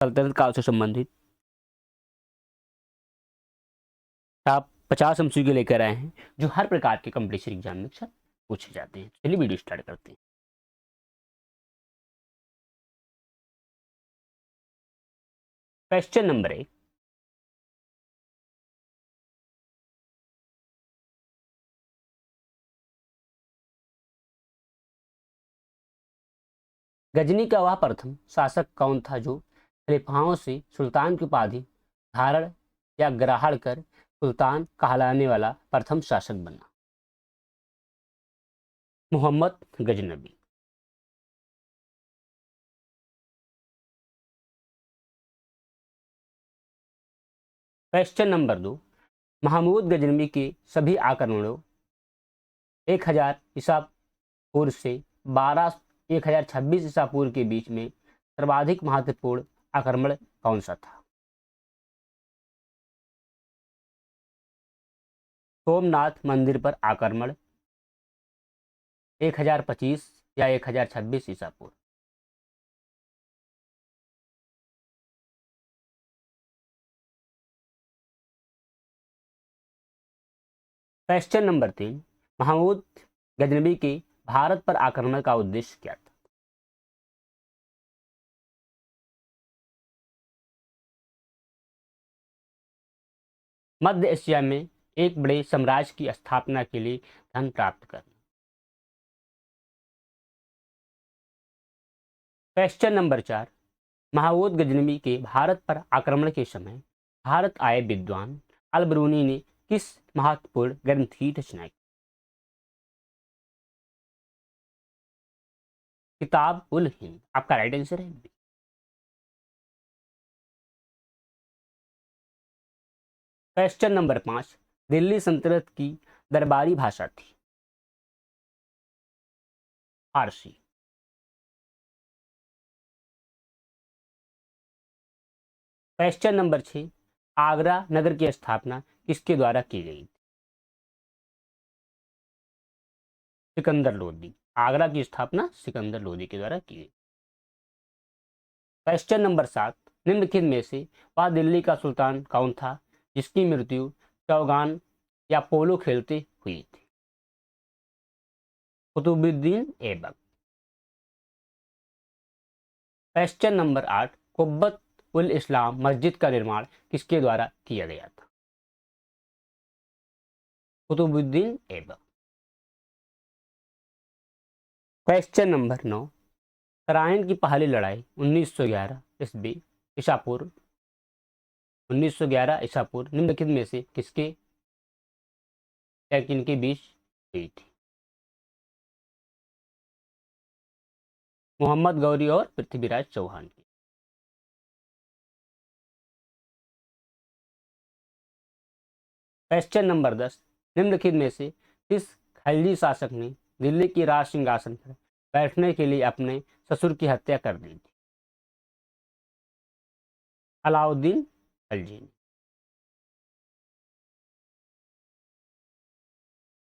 सल्तनत काल से संबंधित टॉप 50 एमसीक्यू लेकर आए हैं जो हर प्रकार के कंपटीशन एग्जाम में अक्सर पूछे जाते हैं। चलिए वीडियो स्टार्ट करते हैं। क्वेश्चन नंबर 1, गजनी का वह प्रथम शासक कौन था जो खलीफाओं से सुल्तान की उपाधि धारण या ग्रहण कर सुल्तान कहलाने वाला प्रथम शासक बना? मोहम्मद गजनबी। क्वेश्चन नंबर 2, महमूद गजनबी के सभी आक्रमणों 1000 ईसा पूर्व से 1026 ईसा पूर्व के बीच में सर्वाधिक महत्वपूर्ण आक्रमण कौन सा था? सोमनाथ मंदिर पर आक्रमण 1025 या 1026 ईसा पूर्व? क्वेश्चन नंबर 3, महमूद गजनबी के भारत पर आक्रमण का उद्देश्य क्या था? मध्य एशिया में एक बड़े साम्राज्य की स्थापना के लिए धन प्राप्त करना। क्वेश्चन नंबर 4, महमूद गजनबी के भारत पर आक्रमण के समय भारत आए विद्वान अल बरूनी ने किस महत्वपूर्ण ग्रंथ की रचना की? किताब उल हिंद आपका राइट आंसर है। क्वेश्चन नंबर 5, दिल्ली सल्तनत की दरबारी भाषा थी? फारसी। क्वेश्चन नंबर 6, आगरा नगर की स्थापना किसके द्वारा की गई? सिकंदर लोदी। आगरा की स्थापना सिकंदर लोदी के द्वारा की गई। क्वेश्चन नंबर 7, निम्नलिखित में से वह दिल्ली का सुल्तान कौन था जिसकी मृत्यु चौगान या पोलो खेलते हुई थी? कुतुबुद्दीन ऐबक। क्वेश्चन नंबर 8, कुब्बत उल इस्लाम मस्जिद का निर्माण किसके द्वारा किया गया था? कुतुबुद्दीन ऐबक। क्वेश्चन नंबर 9, तराइन की पहली लड़ाई 1911 ईस्वी ईसा पूर्व 1911 ईसा पूर्व निम्नलिखित में से किसके या किनके बीच हुई थी? मोहम्मद गौरी और पृथ्वीराज चौहान की। क्वेश्चन नंबर 10, निम्नलिखित में से किस खिलजी शासक ने दिल्ली की राज सिंहासन पर बैठने के लिए अपने ससुर की हत्या कर दी थी? अलाउद्दीन खिलजी ने।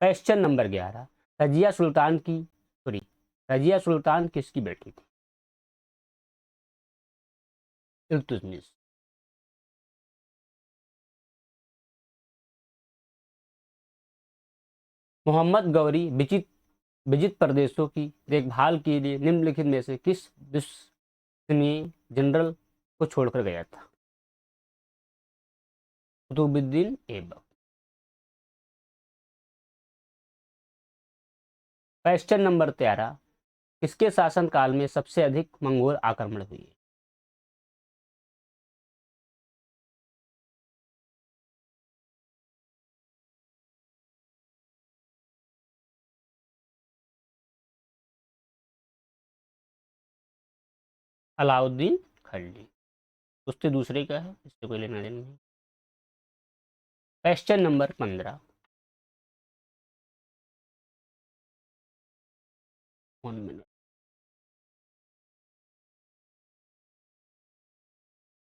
क्वेश्चन नंबर 11, रजिया सुल्तान की सॉरी रजिया सुल्तान किसकी बेटी थी? इल्तुतमिश। मोहम्मद गौरी विजित प्रदेशों की देखभाल के लिए निम्नलिखित में से किस विश्वसनीय जनरल को छोड़कर गया था? कुतुबुद्दीन ऐबक। क्वेश्चन नंबर 13, किसके शासनकाल में सबसे अधिक मंगोल आक्रमण हुए? अलाउद्दीन खिलजी। उससे दूसरे का है, इससे कोई लेना देना नहीं। क्वेश्चन नंबर 15, 1 मिनट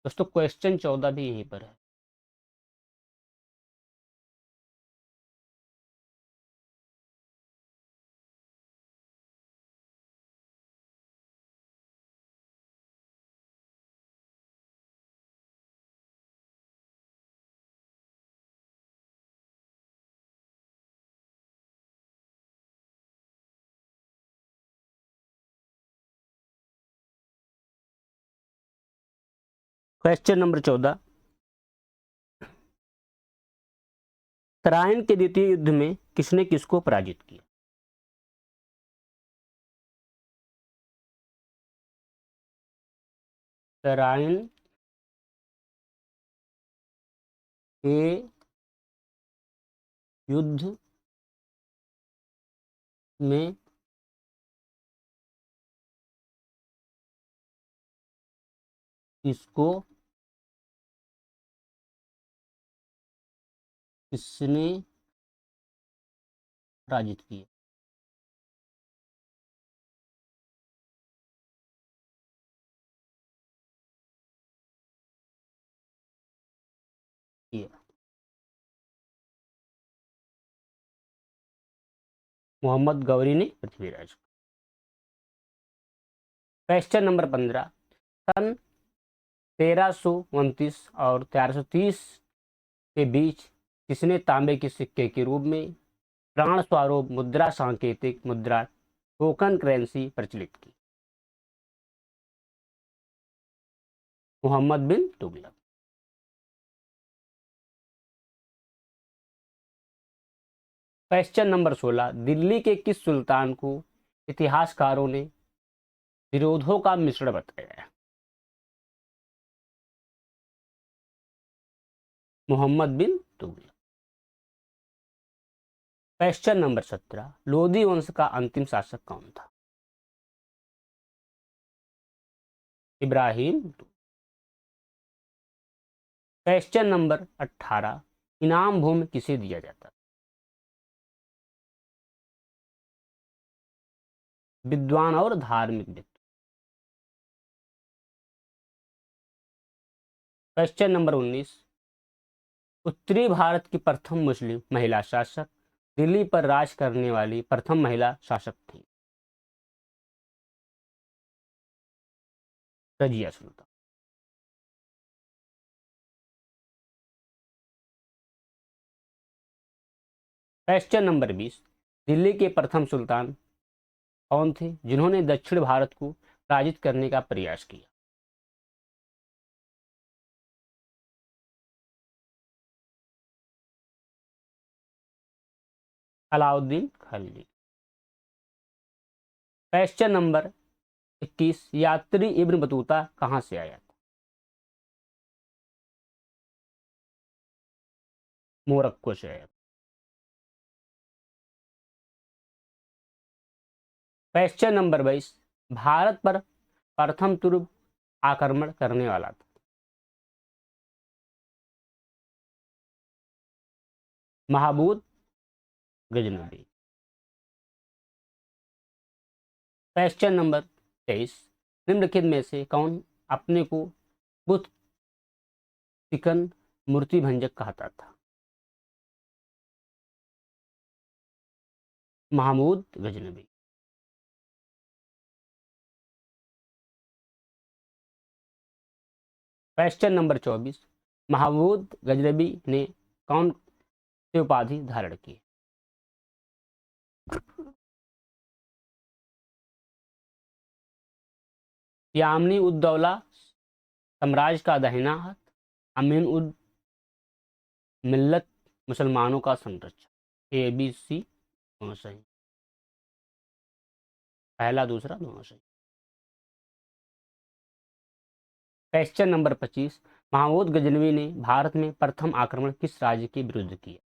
दोस्तों, क्वेश्चन 14 भी यहीं पर है। क्वेश्चन नंबर 14, तराइन के द्वितीय युद्ध में किसने किसको पराजित किया? तराइन के युद्ध में किसको किसने पराजित किया? मोहम्मद गौरी ने पृथ्वीराज। क्वेश्चन नंबर 15, सन 1329 और 1330 के बीच किसने तांबे के सिक्के के रूप में प्राण स्वरूप मुद्रा सांकेतिक मुद्रा टोकन करेंसी प्रचलित की? मोहम्मद बिन तुगलक। क्वेश्चन नंबर 16, दिल्ली के किस सुल्तान को इतिहासकारों ने विरोधों का मिश्रण बताया है? मोहम्मद बिन तुगलक। क्वेश्चन नंबर 17, लोधी वंश का अंतिम शासक कौन था? इब्राहिम। क्वेश्चन नंबर 18, इनाम भूमि किसे दिया जाता? विद्वान और धार्मिक व्यक्ति। क्वेश्चन नंबर 19, उत्तरी भारत की प्रथम मुस्लिम महिला शासक, दिल्ली पर राज करने वाली प्रथम महिला शासक थी? रजिया सुल्तान। क्वेश्चन नंबर 20, दिल्ली के प्रथम सुल्तान कौन थे जिन्होंने दक्षिण भारत को पराजित करने का प्रयास किया? अलाउद्दीन खिलजी। क्वेश्चन नंबर 21, यात्री इब्न बतूता कहां से आया था? मोरक्को से आया था। क्वेश्चन नंबर 22, भारत पर प्रथम तुर्क आक्रमण करने वाला था? महमूद गजनवी। क्वेश्चन नंबर 23, निम्नलिखित में से कौन अपने को बुद्ध चिकन मूर्ति भंजक कहता था? महमूद गजनवी। क्वेश्चन नंबर 24, महमूद गजनवी ने कौन सी उपाधि धारण की? यामनी उद्दौला साम्राज्य का दाहिना हाथ, अमीन उद मिल्लत मुसलमानों का संरक्षक। ए बी सी दोनों सही, पहला दूसरा दोनों सही। क्वेश्चन नंबर 25, महमूद गजनवी ने भारत में प्रथम आक्रमण किस राज्य के विरुद्ध किया?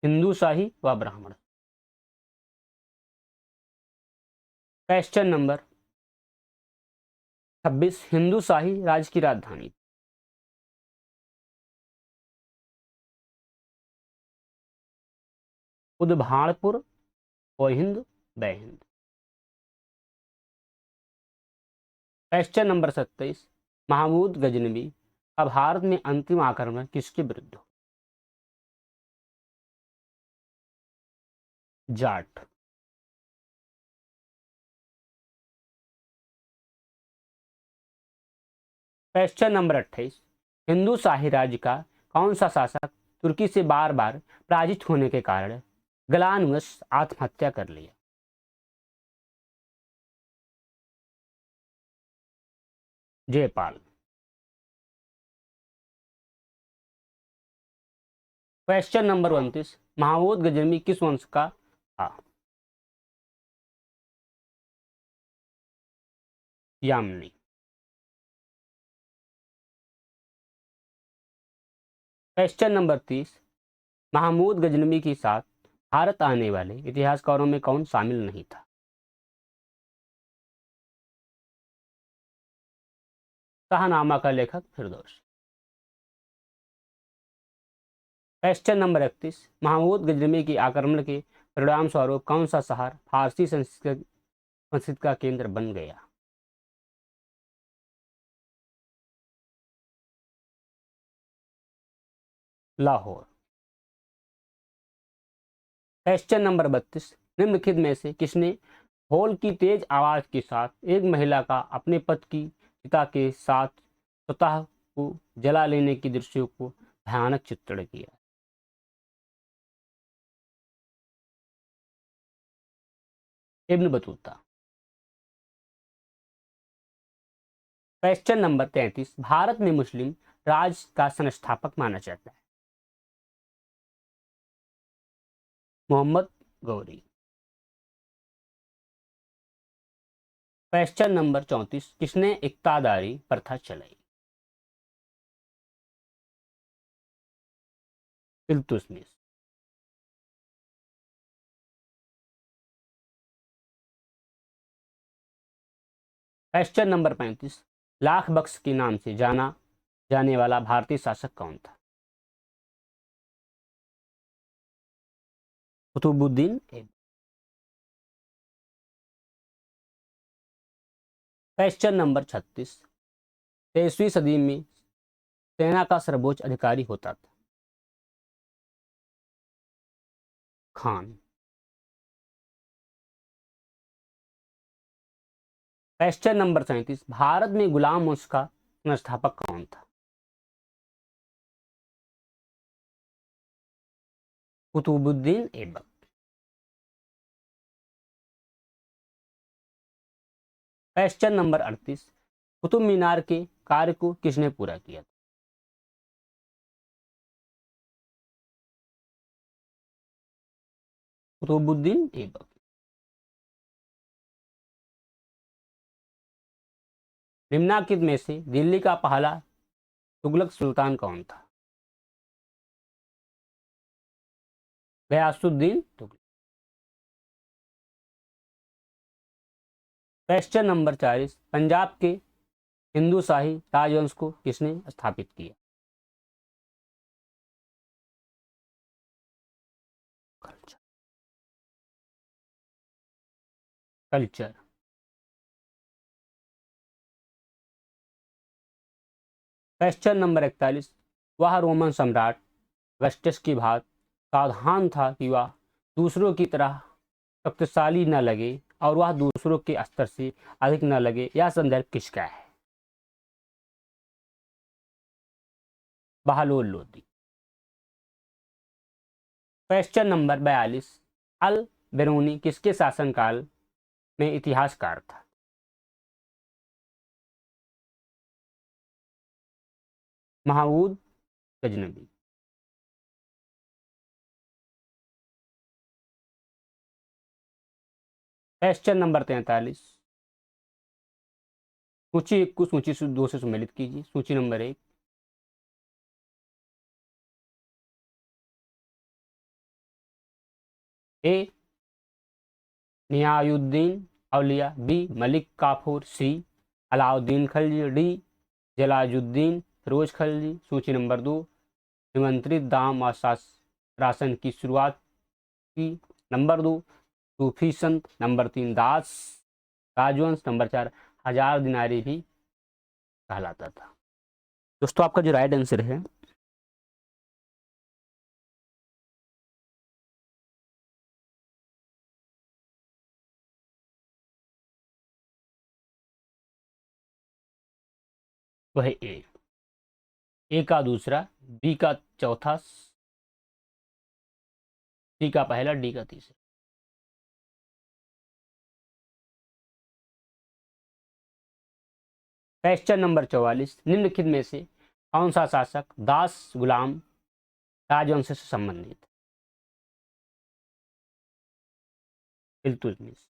हिंदू शाही व ब्राह्मण। क्वेश्चन नंबर 26, हिंदू शाही राज्य की राजधानी? उदभाणपुर, ओहिंद, बैहिंद। क्वेश्चन नंबर 27, महमूद गजनवी का भारत में अंतिम आक्रमण किसके विरुद्ध हुआ? जाट। क्वेश्चन नंबर 28, हिंदू शाही राज्य का कौन सा शासक तुर्की से बार बार पराजित होने के कारण ग्लानवश आत्महत्या कर लिया। जयपाल। क्वेश्चन नंबर 29, महमूद गजनवी किस वंश का था? यामिनी। क्वेश्चन नंबर 30, महमूद गजनवी के साथ भारत आने वाले इतिहासकारों में कौन शामिल नहीं था? शाहनामा का लेखक फिरदौस। क्वेश्चन नंबर 31, महमूद गजनवी के आक्रमण के परिणाम स्वरूप कौन सा शहर फारसी संस्कृति का केंद्र बन गया? लाहौर। क्वेश्चन नंबर 32, निम्नलिखित में से किसने होल की तेज आवाज के साथ एक महिला का अपने पति की चिता के साथ स्वतः को जला लेने के दृश्यों को भयानक चित्रण किया? Ibn Battuta. Question number 33, Bharat में मुस्लिम राज का संस्थापक माना जाता है? मोहम्मद गौरी। क्वेश्चन नंबर 34, किसने इक्तादारी प्रथा चलाई? इल्तुतमिश। क्वेश्चन नंबर 35, लाख बख्श के नाम से जाना जाने वाला भारतीय शासक कौन था? कुतुबुद्दीन ऐबक। क्वेश्चन नंबर 36, 23वीं सदी में सेना का सर्वोच्च अधिकारी होता था? खान। क्वेश्चन नंबर 37, भारत में गुलाम वंश का संस्थापक कौन था? कुतुबुद्दीन ऐबक। क्वेश्चन नंबर 38, कुतुब मीनार के कार्य को किसने पूरा किया था? कुतुबुद्दीन ऐबक। निम्नलिखित में से दिल्ली का पहला तुगलक सुल्तान कौन था? गयासुद्दीन तुगलक। क्वेश्चन नंबर 40, पंजाब के हिंदू शाही राजवंश को किसने स्थापित किया? कल्चर। क्वेश्चन नंबर 41, वह रोमन सम्राट अगस्टस की भांति सावधान था कि वह दूसरों की तरह शक्तिशाली न लगे और वह दूसरों के स्तर से अधिक न लगे। यह संदर्भ किसका है? बहलोल लोदी। क्वेश्चन नंबर 42, अल बेरूनी किसके शासनकाल में इतिहासकार था? महमूद गजनवी। क्वेश्चन नंबर 43, सूची 1 को सूची 2 से सम्मिलित कीजिए। सूची नंबर 1, ए नियायुद्दीन औलिया, बी मलिक काफूर, सी अलाउद्दीन खिलजी, डी जलालुद्दीन फिरोज खिलजी। सूची नंबर 2, निमंत्रित दाम और राशन की शुरुआत की। नंबर 2, सूफी संत। नंबर 3, दास राजवंश। नंबर 4, हजार दिनारी भी कहलाता था। दोस्तों आपका जो राइट आंसर है वह ए का दूसरा, बी का चौथा, सी का पहला, डी का तीसरा। क्वेश्चन नंबर 44, निम्नलिखित में से कौन सा शासक दास गुलाम राजवंश से संबंधित? इल्तुतमिश।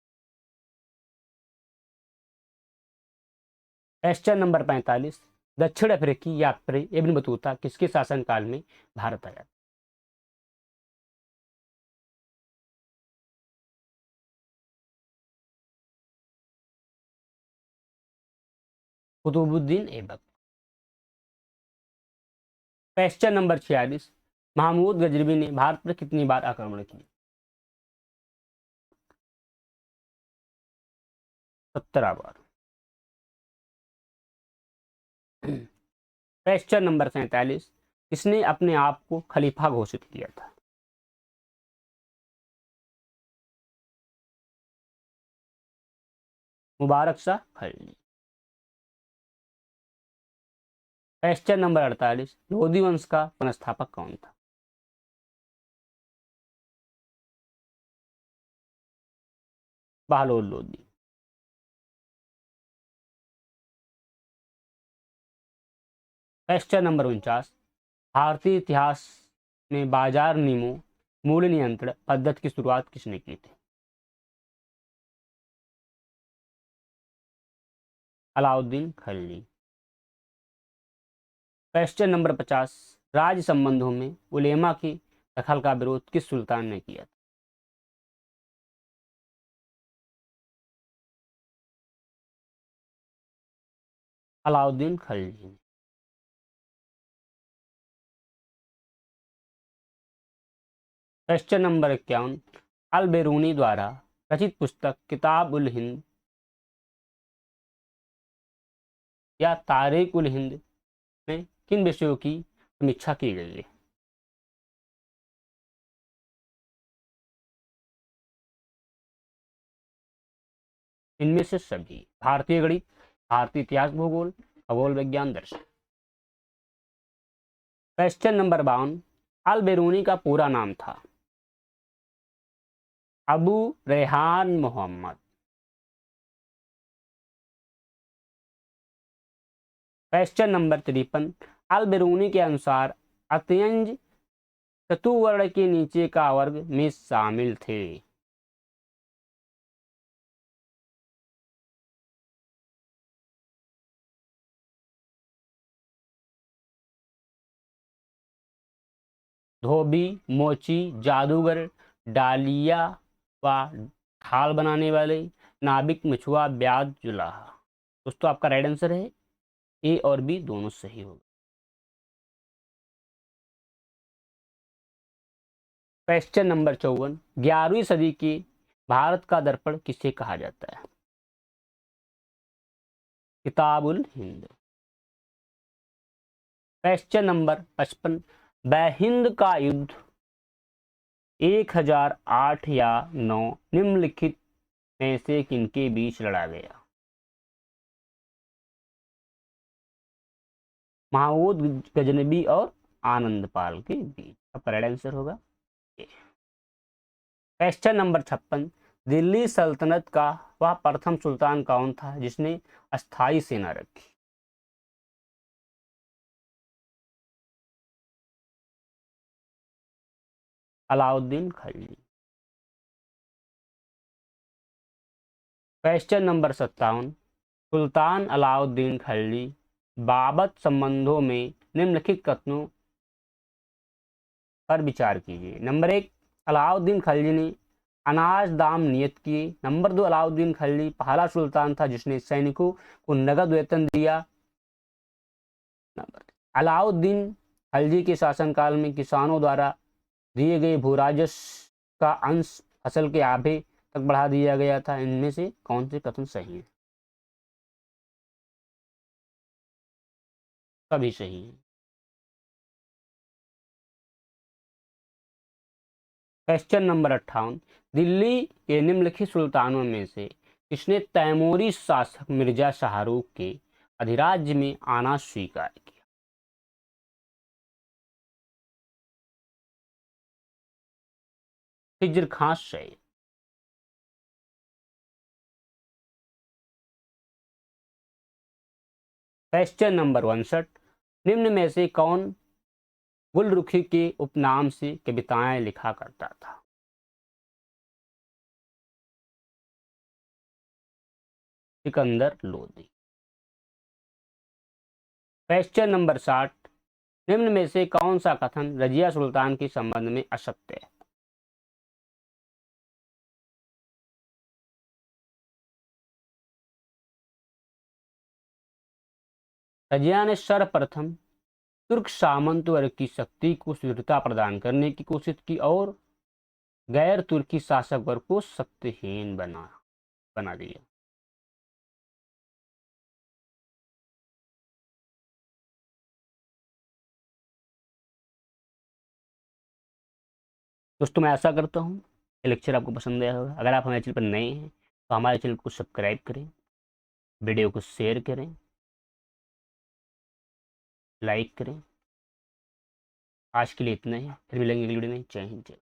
क्वेश्चन नंबर 45, दक्षिण अफ्रीकी यात्री इब्न बतूता किसके शासनकाल में भारत आया? कुतुबुद्दीन ऐबक। क्वेश्चन नंबर 46, महमूद गजनवी ने भारत पर कितनी बार आक्रमण किए? 17 बार। क्वेश्चन नंबर 47, किसने अपने आप को खलीफा घोषित किया था? मुबारक शाह खलजी। क्वेश्चन नंबर 48, लोधी वंश का पुनस्थापक कौन था? बहलोल लोधी। क्वेश्चन नंबर 49, भारतीय इतिहास में बाजार नियमों मूल्य नियंत्रण पद्धति की शुरुआत किसने की थी? अलाउद्दीन खिलजी। क्वेश्चन नंबर 50, राज्य संबंधों में उलेमा की दखल का विरोध किस सुल्तान ने किया था? अलाउद्दीन खिलजी। क्वेश्चन नंबर 51, अल बेरूनी द्वारा रचित पुस्तक किताब उल हिंद या तारीख उल हिंद में किन विषयों की समीक्षा की गई है? इनमें से सभी। भारतीय गणित, भारतीय इतिहास, भूगोल, खगोल विज्ञान, दर्शन। क्वेश्चन नंबर 52, अल बेरूनी का पूरा नाम था? अबू रेहान मोहम्मद। क्वेश्चन नंबर 53, अल बेरूनी के अनुसार अत्यंज चतुवर्ण के नीचे का वर्ग में शामिल थे? धोबी, मोची, जादूगर, डालिया व ढाल बनाने वाले, नाबिक, मछुआ, ब्याज, जुलाहा। दोस्तों आपका राइट आंसर है ए और बी दोनों सही होगा। क्वेश्चन नंबर 54, 11वीं सदी के भारत का दर्पण किसे कहा जाता है? किताबुल हिंद। क्वेश्चन नंबर 55, बहिंद का युद्ध 1008 या 9 निम्नलिखित में से किनके बीच लड़ा गया? महमूद गजनबी और आनंदपाल के बीच। आपका राइट आंसर होगा ए। क्वेश्चन नंबर 56, दिल्ली सल्तनत का वह प्रथम सुल्तान कौन था जिसने अस्थायी सेना रखी? अलाउद्दीन खिलजी। क्वेश्चन नंबर 57, सुल्तान अलाउद्दीन खिलजी बाबत संबंधों में निम्नलिखित कथनों पर विचार कीजिए। नंबर 1, अलाउद्दीन खिलजी ने अनाज दाम नियत किए। नंबर 2, अलाउद्दीन खिलजी पहला सुल्तान था जिसने सैनिकों को नगद वेतन दिया। अलाउद्दीन खिलजी के शासनकाल में किसानों द्वारा दिए गए भू राजस्व का अंश फसल के आधे तक बढ़ा दिया गया था। इनमें से कौन से कथन सही है? सभी सही है। क्वेश्चन नंबर 58, दिल्ली के निम्नलिखित सुल्तानों में से किसने तैमूरी शासक मिर्जा शाहरुख के अधिराज्य में आना स्वीकार किया? खिज्र खां शेर। क्वेश्चन नंबर 61, निम्न में से कौन गुलरुखी के उपनाम से कविताएं लिखा करता था? सिकंदर लोदी। क्वेश्चन नंबर 60, निम्न में से कौन सा कथन रजिया सुल्तान के संबंध में असत्य है? रजिया ने सर्वप्रथम तुर्क सामंत वर्ग की शक्ति को स्थिरता प्रदान करने की कोशिश की और गैर तुर्की शासक वर्ग को शक्तिहीन बना दिया। दोस्तों मैं आशा करता हूँ ये लेक्चर आपको पसंद आया होगा। अगर आप हमारे चैनल पर नए हैं तो हमारे चैनल को सब्सक्राइब करें, वीडियो को शेयर करें, लाइक करें। आज के लिए इतना ही, फिर मिलेंगे अगली वीडियो में। जय हिंद, जय।